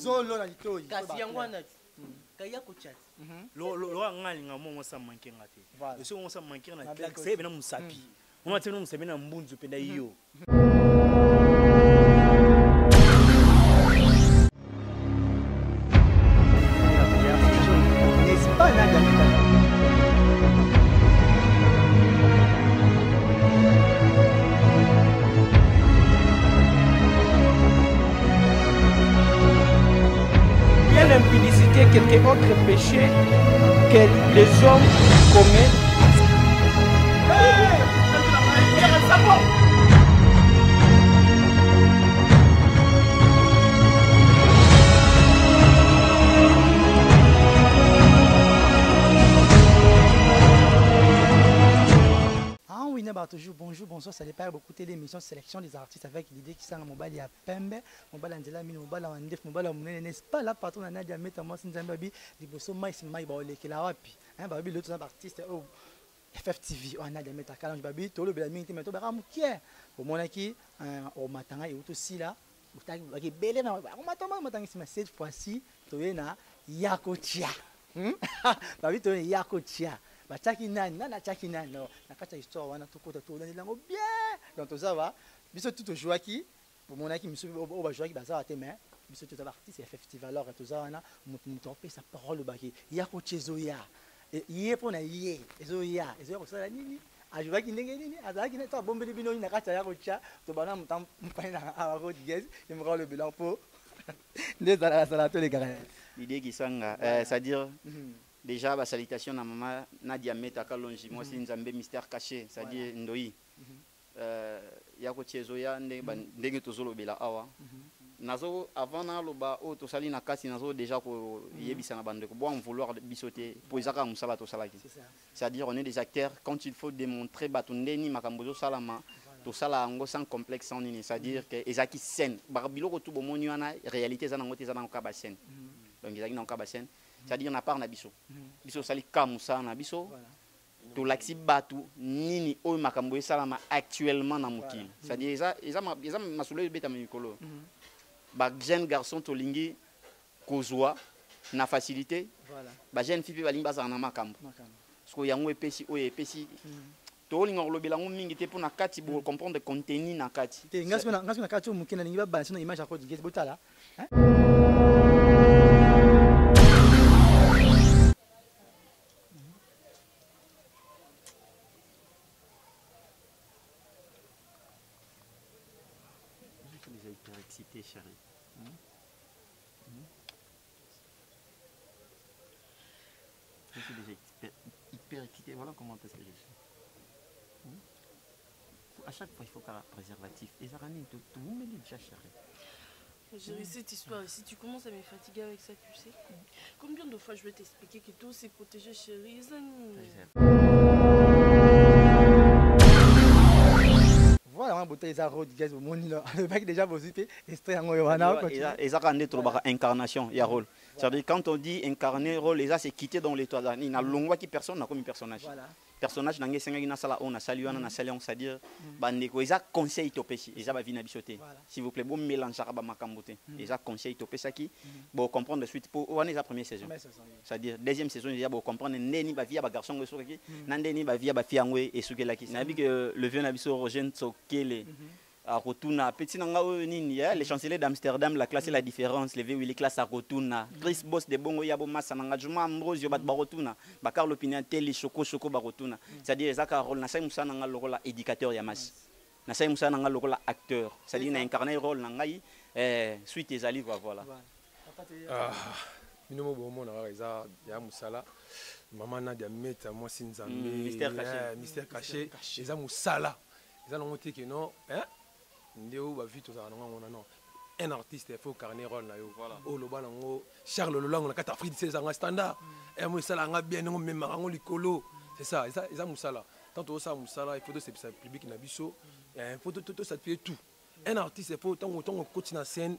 zolo na litoi kasi yango wana kaya ko chat lo ngalinga mo sa manke ngate eso mo sa manke na claque c'est bena musapi on va tenir musapi na mbunzu penda iyo l'impudicité, quelque autre péché que les hommes commettent. Toujours bonjour, bonsoir, ça dépend beaucoup de l'émission sélection des artistes avec l'idée qui sont à mobile à Pembe, mobile Angela Mine, mobile Andef, mobile Moune, n'est-ce pas la patronne Nadia Metamos Nzambabi, les bosso mais c'est maï baolé qui la wapi, hein, babi l'autre artiste au FFTV, on a des méta calange babi, tout le bélamine, tu mets tout baram qui est, au mon aki, au matanga et aussi là, au tag, qui belé na, au matanga c'est cette fois-ci, tu es na Yakotia, babi tu es Yakotia. Bachaki nani nana chaki nani no nakata histoire wana tukota to na lango bien donc to ça va biso tout jouer qui pour mon aki miso o ba jouer qui baza te mais biso tout artiste FFTV alors to ça wana mutu pe sa parole baki ya ko chezoya yé pona yé ezoya ezoya ko sala nini a jouer qui ndenge nini azaki na to bombeli bino na kata ya ko cha to bana mutam mpana a ko digez il me rend le bilan pour les sala to les gars l'idée qui sanga c'est-à-dire déjà la salutation à maman Nadia Meta Kalonji moi c'est Nzambe mystère caché c'est-à-dire ndoi yako chezoya ndenge tozolo bela awa nazo avant na loba o to sali na kasi nazo déjà ko yebisa na bande ko bon vouloir bisoter poizaka musala to salaki c'est-à-dire on est des acteurs quand il faut démontrer batundeni makambozo salama to sala ngo sans complexe sans nini c'est-à-dire que ezaki scène barbilo ko tout bomoni wana réalité za nango te za na ka ba scène donc ezaki na ka ba scène c'est-à-dire na part na biso biso sali kamusa na biso to laxi batu nini o makambo salama actuellement na mokili c'est-à-dire eza masolo beta mikolo ba jeune garçon to lingi kozwa na facilité ba jeune fille ba lingi baza na makambo parce que yango epesi o epesi to linga lobela ngo mingi te pona kati bo comprendre contenu na kati te ngasi na kati o mukina lingi ba balance na image akodi ngezi botala hein. Excité, chérie. Je suis déjà hyper excité. Voilà comment est-ce que je suis. À chaque fois, il faut qu'un préservatif. Et ça ramène tout. Vous me dites déjà, chérie. Chérie, cette histoire, si tu commences à me fatiguer avec ça, tu sais. Combien de fois je vais t'expliquer que tout c'est protégé, chérie. Voilà, on bouteille ça road gaz au monde là. Le mec déjà vous et c'est en wana quoi. Et ça quand être incarnation, il y a rôle. C'est-à-dire quand on dit incarner rôle, les ça c'est quitter dans l'étoile. Il y a longwa qui personne n'a comme personnage. Voilà. Personnage dans les na sala on a salué on a salué on c'est-à-dire bandeko ils a conseil topesi ils a ba vie na bisoté. S'il vous plaît bon mélange ba makamboté. Ils a conseil topesa qui bon comprendre de suite pour on est la première saison. C'est-à-dire deuxième saison il y a bon comprendre ndeni ba vie ba garçon ngo soki ndeni ba vie ba fille ngwe et sukela ki. Na bi que le vieux na biso Roger Tsokele à Rotuna petit nanga nini les chanceliers d'Amsterdam la classe la différence les les classes à Rotuna Chris Boss de bongo yabo massa nanga Juma Ambrosio bat ba Rotuna ba Carlo Pinatelli Choco ba Rotuna c'est-à-dire ça rôle na sai musa nanga lokola éducateur ya mas na sai musa nanga lokola acteur c'est-à-dire na incarner rôle nanga suite ezali voilà minomo bomo na reza ya musala maman Nadia Meta moi Nzambe mystère caché eza musala eza non te que non hein ndeo ba vite za non un artiste il faut carner rôle na yo o lo bana ngo Charles Lolango na kata Fred César nga standard et moi ça nga bien ngo même ngo likolo c'est ça eza musala tant to ça musala il faut de ce public na biso il faut tout ça fait tout un artiste il faut tant continue na scène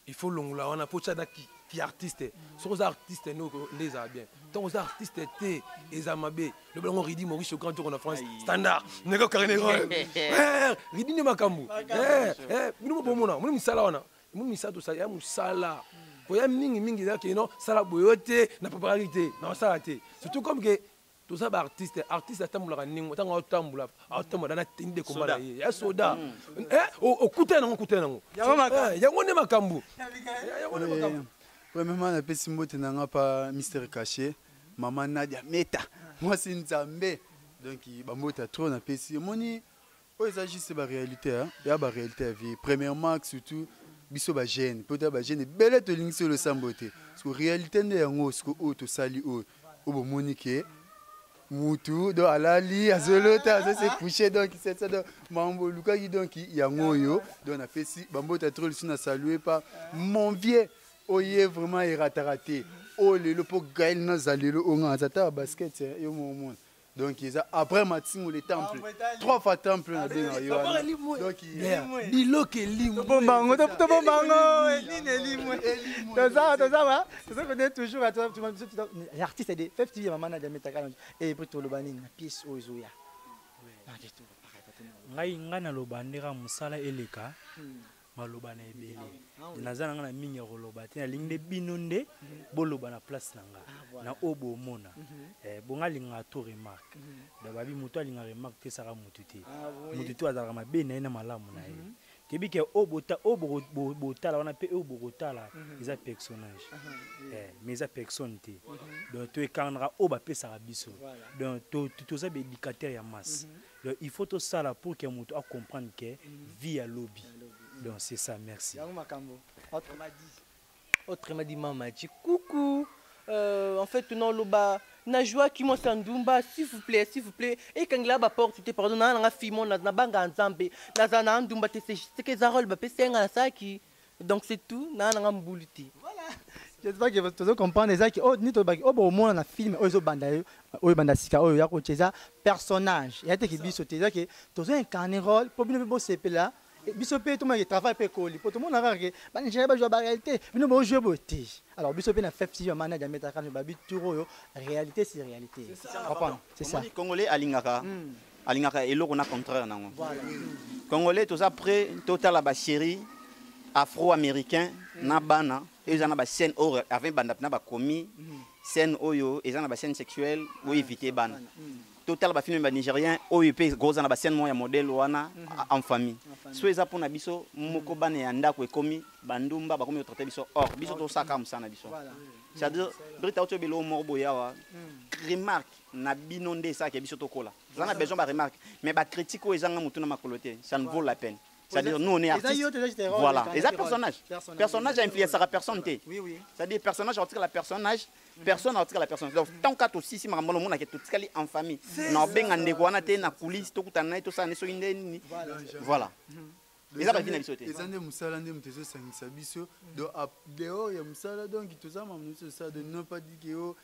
il faut longla on a pochada qui artiste sur artiste nous les a bien tant aux artistes étaient les amabe le blanc Ridi Maurice quand on en France standard ne ko carnet Ridi ne makambu nous bon mona nous misala wana nous misala tout ça ya musala koya mingi ezalaki non sala boyo te na préparaki te na osala te surtout comme que toza baartiste atambulaka ndenge ntango aotambola na teni de komba na ye ya soda okutana nango yango nde makambo. Premièrement napesi mbote na nga pa Mr Caché Maman Nadia Meta mwasi nzambe donc bambote trop napesi omoni oyo eza juste baréalité ya baréalité ya vie. Premièrement surtout biso bagene peut-être bagene ebele tolingisi le sambo te parce que réalité nde yango siko oyo tosali oyo bomoni ke mutu do alali azolota azose coucher donc c'est ça donc mambo lukaki donc yango oyo donc napesi bambote trop lisu na saluer par mon vieux oye vraiment raté oh lelo po gaël na zalelo onga azata basket yo mon donc après matingo le temple 3 fois temple na benga yo donc biloke limu bombango to bombango elimwe ça connaît toujours l'artiste des FTV Maman Nadia Meta et pour le banning na pièce ozoya ngai ngana lobandera musala eleka maloba na ebele naza nanga na mingi ya koloba te nalingi bino nde boloba na place na nga na oyo bomona bonga linga to remarque da babi moto alinga remarque te saka motu te motu to azalaka mabe na ye na malamu na ye kebi ke oyo botala wana mpe oyo bokotala eza personnage mais eza personne te donc toekangaka oyo bapesaka biso donc toza baéducateur ya masse donc il faut tosala pour que moto acomprendre ke vie ya lobby. Donc c'est ça, merci. Autre m'a dit maman, coucou. En fait, non, loba, na joie qui m'a sandumba, s'il vous plaît. Et quand il a la porte, tu pardon, na nga fimon, na banga nzambe, na zana ndumba, c'est que Zarol ba pese nga saki. Donc c'est tout, na nga mbuluti. Voilà. J'espère que tu vas comprendre ça. Oh, ni to ba, oh bon, on a film, oh banda sika, oh ya ko cheza personnage. Il y a des qui biso te, que tu as incarné rôle, pour bien beau c'est là. Bisopé tout le monde travaille pe coli pour tout le monde a que ba nje ba jouer ba réalité bino bo jouer beauté alors Bisopé na fait si Maman Nadia Meta kan ba bituro réalité c'est réalité c'est ça congolais alingaka eloko na contraire nango congolais tous après total ba chérie afro-américain na bana ezana ba scène or avec banda na ba commis scène oyo ezana ba scène sexuelle ou éviter bana total ba film ba nigérien oyo pe goza na ba scène mo ya modèle wana en famille so eza pona biso moko bana ya ndako ekomi bandumba ba komi traiter biso or biso to saka musana biso c'est-à-dire brita oto belo morbo yawa remarque na bino nde ça ke biso to kola zana besoin ba remarque mais ba critique o ezanga mutu na makoloté ça ne vaut la peine. C'est-à-dire nous on est artistes. Voilà, et ça personnage a influencé la personne. Oui. C'est-à-dire personnage article la personnage, personne article la personne. Donc tant qu'à aussi si maman monde a que tout ce en famille. Na benga ndeko wana te na coulisse to kutana to ça ne so inde. Voilà. Et ça va venir biso te. Les années musala ndem tezo sangisa biso do dehors ya musala donc toza mamu ça de ne pas dire que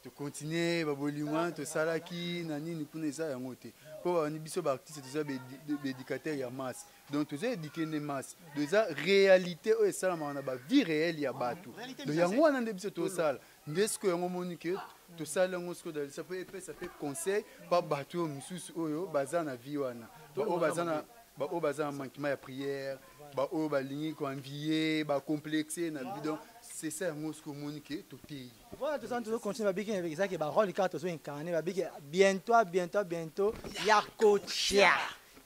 to continuer ba bolingwa to salaki na nini kuna eza yango te po ba ni biso ba artiste toza be éducateur ya masse donc toza éduquer ne masse toza réalité o esala na ba vie réelle ya bato donc yango wana nde biso to sala ndesko yango monique to sala yango sko dans ça peut ça fait conseil pa bato misusu oyo baza na vie wana to o baza na ba o baza na manquement ya prière ba o ba lingi ko envier ba complexer na vie donc c'est ça ce que Monique tout pays. Voilà, tout ça, nous continuons à bien avec ça qui va rôle quand nous incarné, va bien bientôt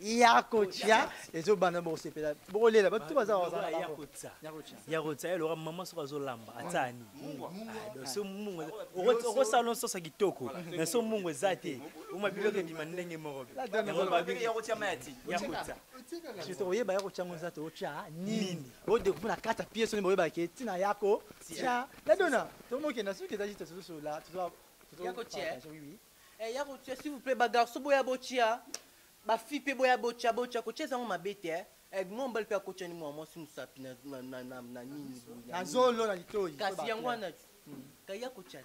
Yakotia et zo bana bo c'est peut-être brûler là tout va ça Yakotsa elle aura maman so azolamba atani so mungu o salon so sa kitoko mais so mungu zate uma biloke di manenge morobe Yakotia mayati Yakotsa je te voyais ba Yakotia ngo zate o cha nini o de kuna kata pièce ni ba ke tina yako cha la dona to mo ke na su ke da jita so là tu Yakotia oui Yakotia s'il vous plaît bagarre so boya botia ba fi pe boya bocha kocheza ngo mabete ngomba le pe kocha ni moi si musapi na nini na zolo na litoi kasi yango wana kaya kocha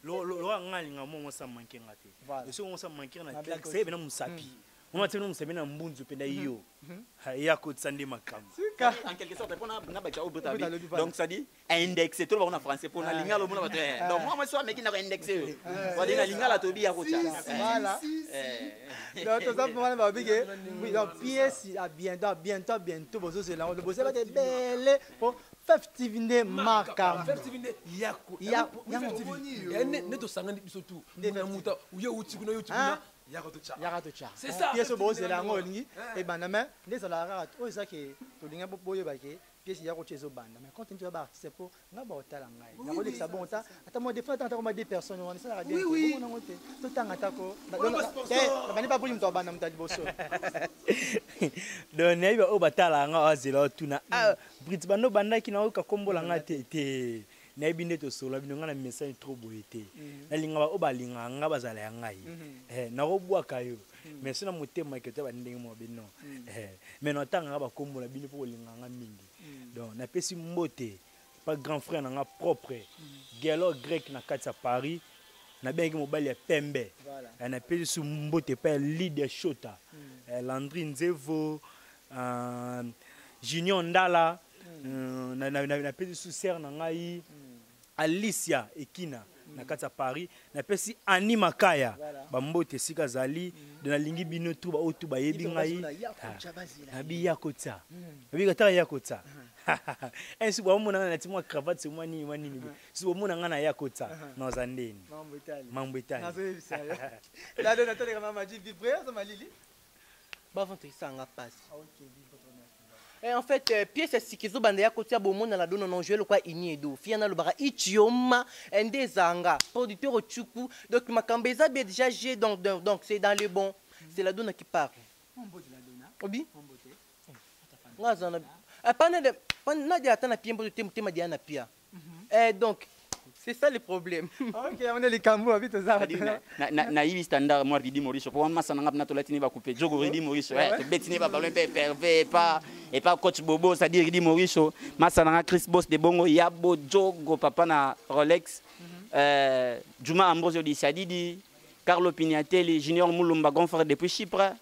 lo ngali ngamo sa manke ngate so ngo sa manke na claque c'est bena musapi on tenu musapi na mbunzu penda iyo ya kotsa ndi makam en quelque sorte pour na ba cha obrita donc ça dit indexer tout le monde en français pour na lingala mo na ba donc moi so meki na indexer va dire na lingala to bi ya kocha voilà donc tout ça pour moi va biguer oui donc pièce à bientôt bozo c'est là le bozo va être belle Fef TV nde makambo. Fef TV nde yako. Fef TV. Ne to sangani biso tu. Na muta uye uti kuna uti kuna. C'est ça. Pièce boss la ngolingi et banama nde ça la rate. O ça que to linga boyo ba ke pièce ya ko chezo banda. Mais quand tu vas ba c'est pour nga ba otala ngai. Na ko lekisa bon ta ata mo des fois tant comme des personnes on ça la bien. Oui. On ngote. To tanga tako. Eh, bani ba buli mto banda mtali boso. Donc naiba o batala nga azela tuna. Ah, Brit bando banda ki na o ka kombola nga te. Naibi nde to solo bino nga na message trop boyete. Na linga ba o balinga nga bazala ya ngai. Na go bua kayo. Mais sina motema ke ta bandenge mo bino. Mais no tanga ba kombola bino po linga nga mingi. Donc na pesi mbote pas grand frère nga propre. Gelo grec na kati ya Paris. Na bengi mobali ya Pembe. Na pesi su mbote pa leader Shota. Landry Nzevo, Junior Ndala, na pesi su ser na ngai Alicia Ekina na kati ya Paris, na pesi Ani Makaya bambote sika zali de na lingi bino tu ba otu ba yebi ngai na bi yakota bi kata yakota ensi bo mona na timwa cravate se mani si bo mona ngana yakota na zandeni mambo etali la de na tele kama maji vibrer ça malili ba vente sanga passe. Et en fait, pièce si kizo bande ya kotia bomo na la dono non jouer le quoi iniedo. Fiana le bara ichioma ende zanga producteur chuku. Donc makambeza bien déjà j'ai donc c'est dans le bon. C'est la dona qui parle. Obi? Ngazana. Pas de atana piembo de tema diana pia. Et donc c'est ça le problème. OK, on est les Cambo vite ça. Na ibi standard moi Ridi Maurice pour moi ça n'a pas toilette ni va couper. Jogo Ridi Maurice te betine pas ballon pervers pas coach Bobo ça dit Ridi Maurice massa na Chris Boss de bongo yabo Jogo papa na Rolex Juma Ambrosio di Sadidi Carlo Pignatelli Junior Mulumba grand frère depuis Chypre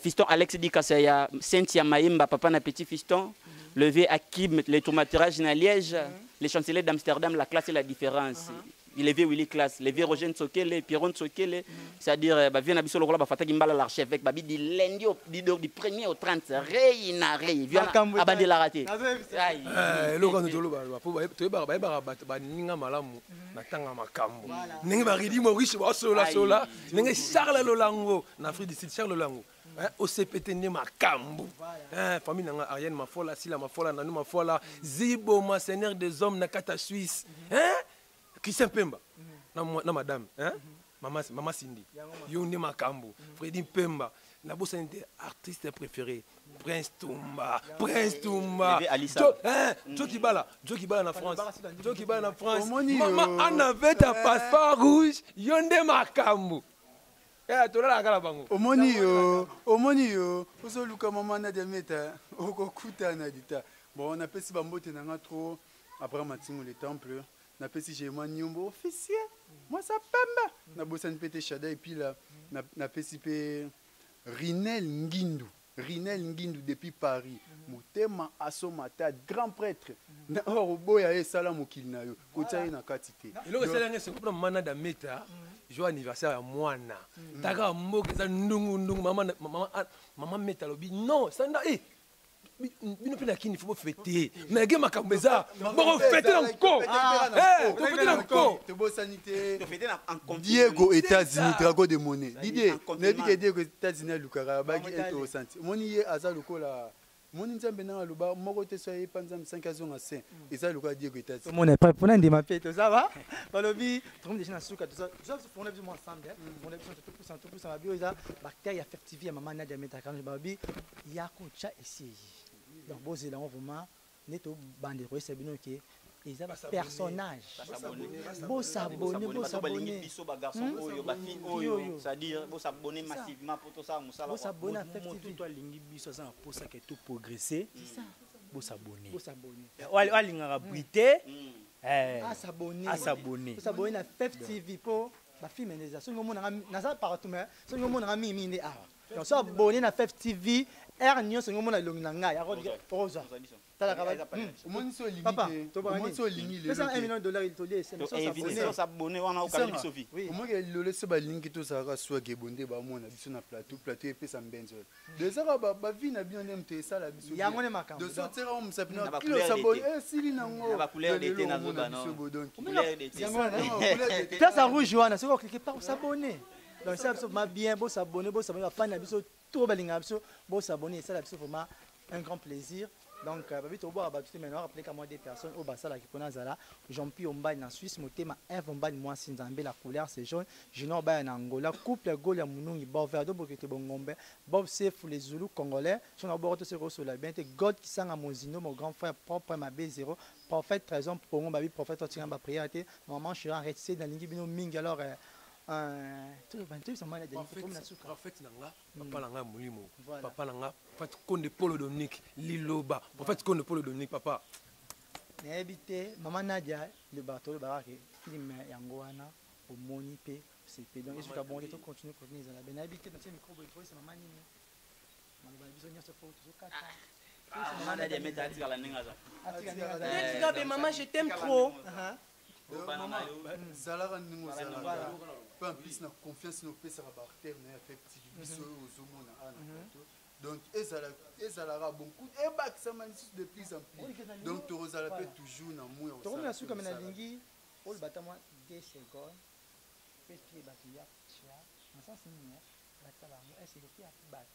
fiston Alex Di Kasaya Cynthia Maimba papa na petit fiston levé Akib les tourmatirages na Liège les chanceliers d'Amsterdam, la classe et la différence. Il levé Willy Classe, levé Roger Ntsokele, Pierron Ntsokele, c'est-à-dire, vient à Bissolo, va faire Gimbala l'archevêque, Babi du lundi du 1er au 30, Reina Rey, vient à Bandi la raté. Logan de Toloba, tu es barba, Ninga Malamu, Natanga Makambo, Ninga Ridi Maurice, Sola, Ninga Charles Lolango, Nafri du Sud, Charles Lolango. Au CPT ne Makambo, famille nanga Ariane Mafola, Sila Mafola, Nanou Mafola, Zibo, ma seigneur des hommes, Nakata Suisse, Christian Pemba, na madame, Maman Cindy, Yone Makambo, Freddy Pemba, la bosse artiste préféré, Prince Toumba, Joe Kibala na France, Joe Kibala na France, Maman Anna avait un passeport rouge, Yonde Makambo. Omoni yo osoluka mama na demeta okokuta na dita bon on appelle si bambote nanga trop après matingo le temple na pesi j'ai moi nyombo officiel moi ça pemba na bosani pete shada et puis là na pesi pe Rinel Ngindu depuis Paris motema asomata grand prêtre na oroboya esala mokili na yo kotia na katite eloko sala ngese ko mana da meta jour anniversaire ya mwana taka mboka za ndungu mama meta lobi non sanda bino pena kini faut fêter mais ge makambo za bon fêter encore to fêter encore to bo sanité to fêter en Diego États-Unis drago de monnaie Didier nebi ke Diego États-Unis lukara ba ki eto santi moni ye aza lokola moni nzambe na loba moko te so ye panzam 5 azonga saint eza lokola Diego États-Unis mon est prêt pour ndima ma pete ça va balobi trom déjà na suka tout ça on a besoin ensemble on a besoin tout pour ça bio eza bactérie affective ya maman Nadia Meta quand babi ya ko cha essayer donc bozela on vraiment neto bande ko sebino ke ils ont personnage beau s'abonner biso ba garçon oyo ba fille oyo c'est-à-dire beau s'abonner massivement pour tout ça musala beau s'abonner effectivement toi lingi biso ça pour ça que tout progresser c'est ça beau s'abonner wali ngara brité s'abonner na FEF TV pour ba fille meneza so ngomona na ça partout mais so ngomona mimi ne donc so abonner na FEF TV R nyo so ngomona longi na ngai ya roza Papa, $1 million, il te dit, c'est s'abonner, on a aucun Sophie. Moi, le se balingi tout ça, soit que bonde, bah, moi, on a besoin de plateau, et puis ça me benzo. De ça, bah, vie n'a bien aimé ça, la biso. Il y a un moment de sortir, on s'appelle la kilo s'abonner, si la couleur d'été, n'a place à rouge, Johanna, c'est quoi cliquer par s'abonner. Donc, ça, c'est bien, beau s'abonner, fan, tout balinga, beau s'abonner, ça, c'est vraiment un grand plaisir. Donc, au bout de maintenant, rappelez qu'à moi des personnes au Bassala qui connaissent là, Jean-Pierre Ombagne en Suisse, mon thème Eve Ombagne, moi, c'est la couleur, c'est jaune. Junior Baye en Angola, couple Golia Mounoungi, Bob Verdo, Bokete Bongombe, Bob Sef, les Zoulous congolais, son abord de ce sur la bien, God qui sang à Mozino, mon grand frère propre, ma B0, prophète, trésor, pour mon baby, prophète, tu as ma prière, maman, je suis en récité dans l'ingibino Ming, alors. Papa nanga mulimo papa nanga fait konde polo Dominique liloba fait konde polo Dominique papa n'habité maman Nadia le bateau le barake film yango wana omoni pe c'est donc il faut bon de continuer pour venir là ben habité dans ce micro il faut c'est maman nini maman besoin de se faire tout ça maman Nadia mettre à la ningaza maman je t'aime trop Zalara ningo Zalara peu en plus na confiance no pesa ba terre na affectif biso ozomona ana donc ezala beaucoup et bac ça manifeste de plus en plus donc tu rozala peut toujours na moi to na suka mena lingi ol batama 2 secondes petit batia chia na sens ni batala mo essayer de faire bac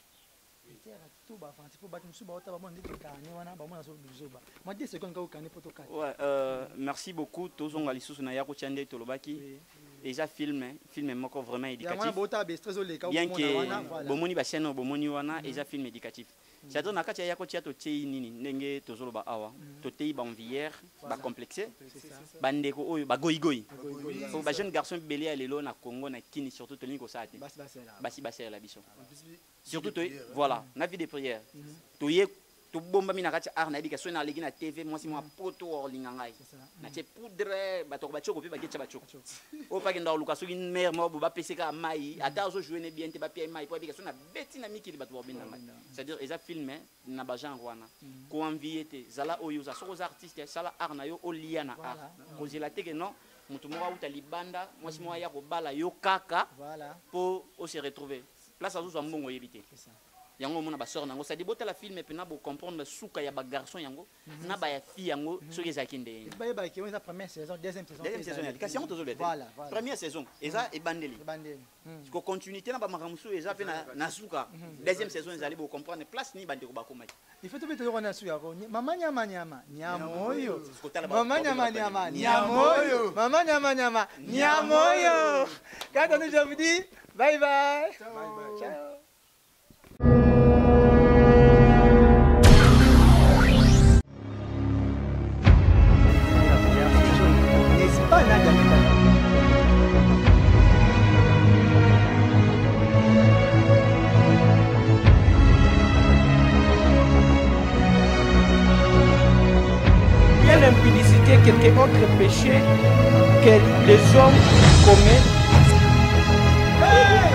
merci beaucoup. Tous on a l'issue na yako chande tolobaki. Déjà film moko vraiment éducatif. Bien que bomoni ba chaîne bomoni wana déjà film éducatif. C'est-à-dire na kati yako tia to tei nini ndenge tozoloba awa. To tei ba envière, ba complexé. Bandeko oyo ba goigoi. Ba jeune garçon belé à lelo na Congo na kini surtout to lingo sa te. Basi la biso. Surtout voilà na vie de prière toye to bomba mina kati arna bika so na legi na TV moi si moi poto orlinga ngai na te poudre bato ba choko pe ba ketcha ba choko o pa kenda luka so une mère mo ba peseka mai ata zo jouer ne bien te ba pia mai po bika so na beti na miki bato ba binna mai c'est-à-dire eza filmé na ba genre wana ko envier te zala oyo za so artiste sala arna yo oliana art ko zela te que non mutu mo uta libanda moi si moi ya ko bala yo kaka voilà pour se retrouver place à tous en bon éviter yango mona ba sort nango ça dit botela film pe na bo comprendre souka ya ba garçon yango na ba ya fille yango soki ezakinde ba ki on première saison deuxième saison éducation to zolete première saison eza e bandeli ko continuité na ba makamusu eza pe na souka deuxième saison ezali bo comprendre place ni bande ko ba komai il faut to beto ko na souka ko mama nyama nyamoyo mama nyama nyamoyo mama nyama nyamoyo quand on je vous dis bye bye ciao. L'impudicité, quelque autre péché que les hommes commettent. Hey!